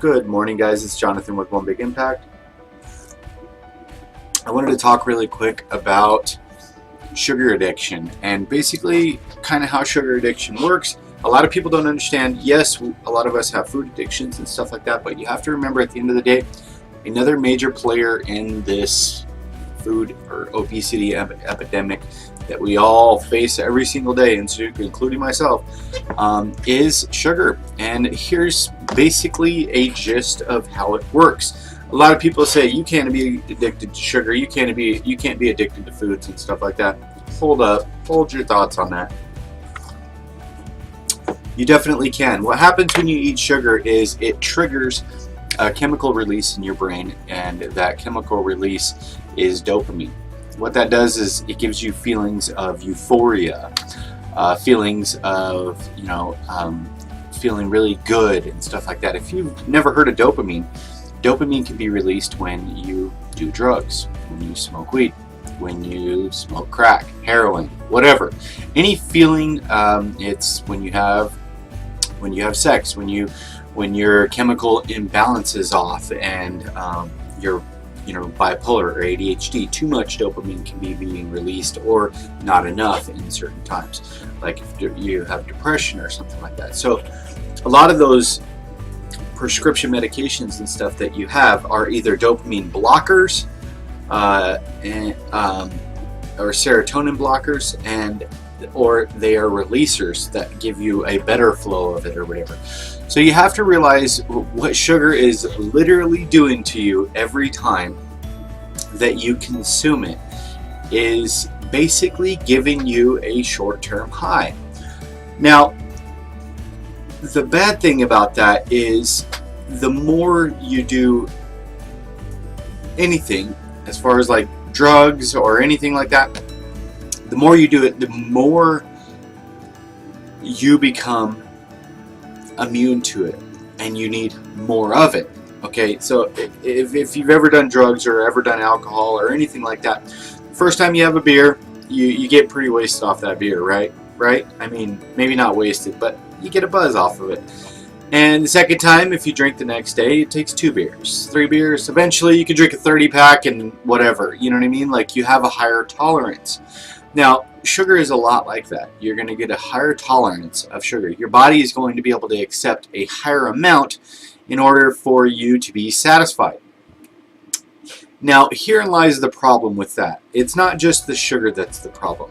Good morning, guys. It's Jonathan with One Big Impact. I wanted to talk really quick about sugar addiction and basically kind of how sugar addiction works. A lot of people don't understand. Yes, a lot of us have food addictions and stuff like that, but you have to remember at the end of the day, another major player in this food or obesity epidemic that we all face every single day, including myself, is sugar. And here's basically a gist of how it works. A lot of people say you can't be addicted to sugar, you can't be addicted to foods and stuff like that. Hold your thoughts on that. You definitely can. What happens when you eat sugar is it triggers a chemical release in your brain, and that chemical release is dopamine. What that does is it gives you feelings of euphoria, feelings of feeling really good and stuff like that. If you've never heard of dopamine, dopamine can be released when you do drugs, when you smoke weed, when you smoke crack, heroin, whatever. Any feeling, it's when you have sex, when your chemical imbalance is off, and you're bipolar or ADHD, too much dopamine can be being released or not enough in certain times, like if you have depression or something like that. So a lot of those prescription medications and stuff that you have are either dopamine blockers or serotonin blockers, or they are releasers that give you a better flow of it or whatever. So you have to realize what sugar is literally doing to you every time that you consume it is basically giving you a short-term high. Now, the bad thing about that is the more you do anything, as far as like drugs or anything like that, the more you do it, the more you become immune to it, and you need more of it. Okay, so if you've ever done drugs or ever done alcohol or anything like that, first time you have a beer, you get pretty wasted off that beer, right? I mean, maybe not wasted, but you get a buzz off of it. And the second time, if you drink the next day, it takes 2 beers, 3 beers. Eventually, you can drink a 30-pack and whatever. You know what I mean? Like, you have a higher tolerance. Now, sugar is a lot like that. You're going to get a higher tolerance of sugar. Your body is going to be able to accept a higher amount in order for you to be satisfied. Now, herein lies the problem with that. It's not just the sugar that's the problem.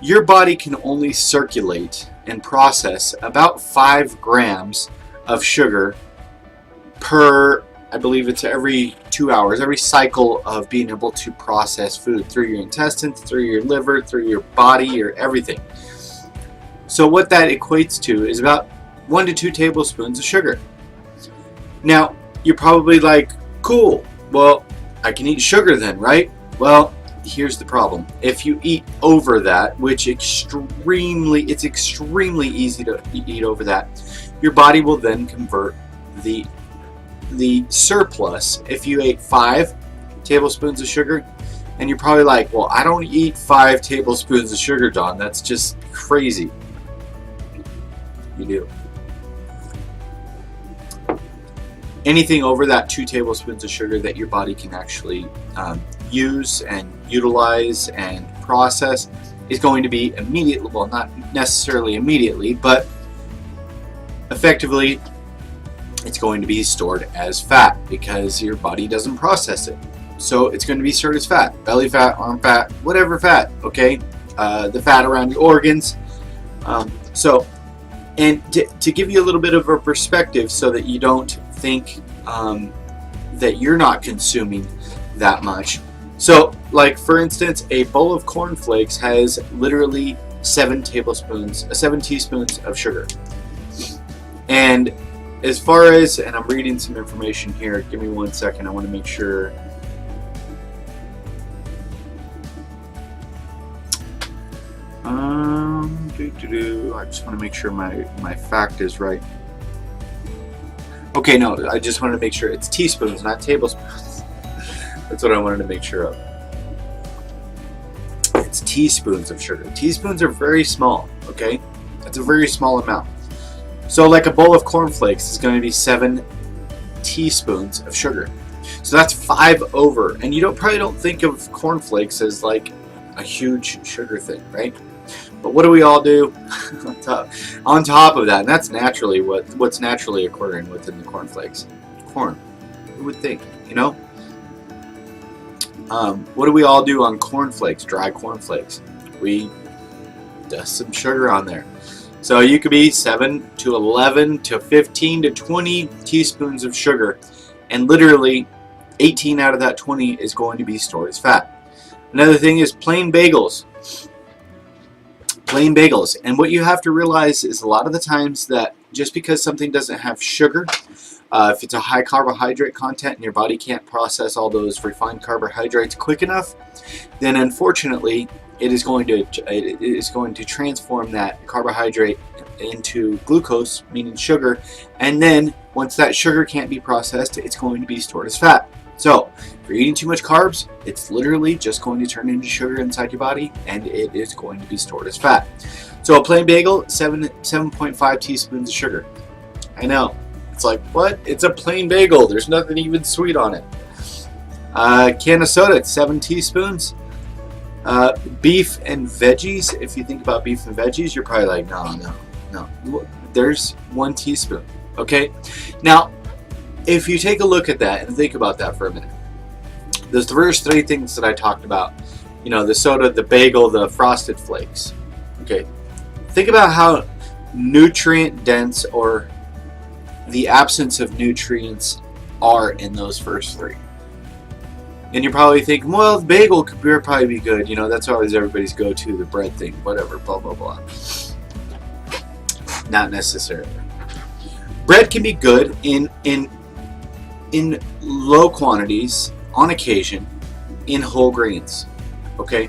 Your body can only circulate and process about 5 grams of sugar per, I believe it's every 2 hours, every cycle of being able to process food through your intestines, through your liver, through your body, your everything. So what that equates to is about 1 to 2 tablespoons of sugar. Now, you're probably like, cool, well, I can eat sugar then, right? Well, here's the problem. If you eat over that, which it's extremely easy to eat over that, your body will then convert the surplus. If you ate 5 tablespoons of sugar, and you're probably like, well, I don't eat 5 tablespoons of sugar, Don. That's just crazy. You do. Anything over that 2 tablespoons of sugar that your body can actually use and utilize and process is going to be immediately, well, not necessarily immediately, but effectively it's going to be stored as fat because your body doesn't process it. So it's going to be stored as fat, belly fat, arm fat, whatever fat, okay? The fat around your organs. And to give you a little bit of a perspective so that you don't think that you're not consuming that much. So, like for instance, a bowl of cornflakes has literally 7 teaspoons of sugar. And as far as, and I'm reading some information here, give me 1 second, I want to make sure. I just want to make sure my fact is right. Okay, no, I just wanted to make sure it's teaspoons, not tablespoons. That's what I wanted to make sure of. It's teaspoons of sugar. Teaspoons are very small, okay? That's a very small amount. So like a bowl of cornflakes is going to be 7 teaspoons of sugar. So that's 5 over. And you probably don't think of cornflakes as like a huge sugar thing, right? But what do we all do on top of that? And that's naturally what's naturally occurring within the cornflakes. Corn. Who would think, you know? What do we all do on cornflakes, dry cornflakes? We dust some sugar on there. So you could be 7 to 11 to 15 to 20 teaspoons of sugar, and literally 18 out of that 20 is going to be stored as fat. Another thing is plain bagels. Plain bagels. And what you have to realize is a lot of the times that just because something doesn't have sugar, if it's a high carbohydrate content and your body can't process all those refined carbohydrates quick enough, then unfortunately it is going to transform that carbohydrate into glucose, meaning sugar, and then once that sugar can't be processed, it's going to be stored as fat. So if you're eating too much carbs, it's literally just going to turn into sugar inside your body, and it is going to be stored as fat. So a plain bagel, 7.5 teaspoons of sugar. I know. It's like, what? It's a plain bagel. There's nothing even sweet on it. Can of soda, 7 teaspoons. Beef and veggies. If you think about beef and veggies, you're probably like, no. There's 1 teaspoon. Okay? Now, if you take a look at that and think about that for a minute, those first 3 things that I talked about, you know, the soda, the bagel, the frosted flakes. Okay? Think about how nutrient dense or the absence of nutrients are in those first 3. And you're probably thinking, well, the bagel could probably be good. You know, that's always everybody's go-to, the bread thing, whatever, blah, blah, blah. Not necessarily. Bread can be good in low quantities, on occasion, in whole grains. Okay?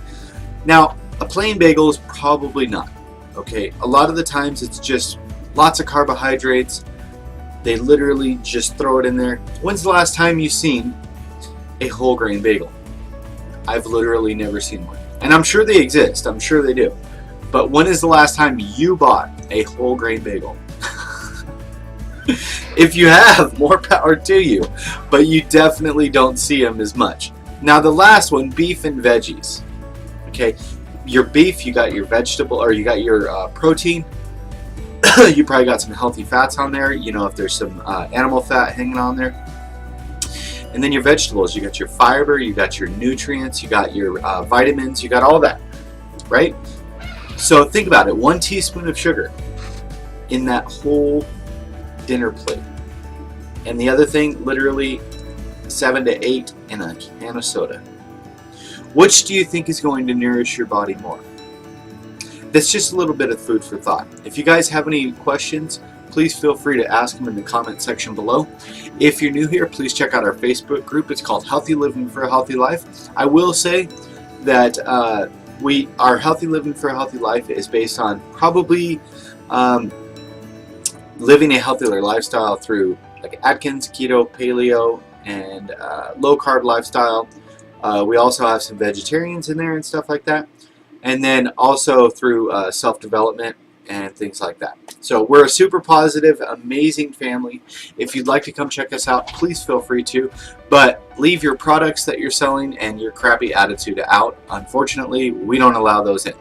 Now, a plain bagel is probably not. Okay? A lot of the times it's just lots of carbohydrates. They literally just throw it in there. When's the last time you've seen a whole grain bagel? I've literally never seen one. And I'm sure they exist. I'm sure they do. But when is the last time you bought a whole grain bagel? If you have, more power to you. But you definitely don't see them as much. Now the last one, beef and veggies. Okay, your beef, you got your vegetable, or you got your protein. You probably got some healthy fats on there. You know, if there's some animal fat hanging on there. And then your vegetables, you got your fiber, you got your nutrients, you got your vitamins, you got all that, right? So think about it, 1 teaspoon of sugar in that whole dinner plate. And the other thing, literally 7 to 8 in a can of soda. Which do you think is going to nourish your body more? That's just a little bit of food for thought. If you guys have any questions, please feel free to ask them in the comment section below. If you're new here, please check out our Facebook group. It's called Healthy Living for a Healthy Life. I will say that our Healthy Living for a Healthy Life is based on probably living a healthier lifestyle through like Atkins, keto, paleo, and low carb lifestyle. We also have some vegetarians in there and stuff like that. And then also through self-development and things like that. So we're a super positive, amazing family. If you'd like to come check us out, please feel free to. But leave your products that you're selling and your crappy attitude out. Unfortunately, we don't allow those in.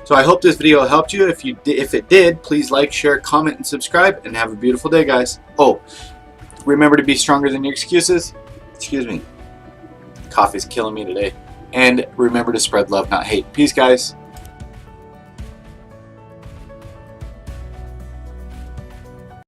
So I hope this video helped you. If it did, please like, share, comment, and subscribe. And have a beautiful day, guys. Oh, remember to be stronger than your excuses. Excuse me. Coffee's killing me today. And remember to spread love, not hate. Peace, guys.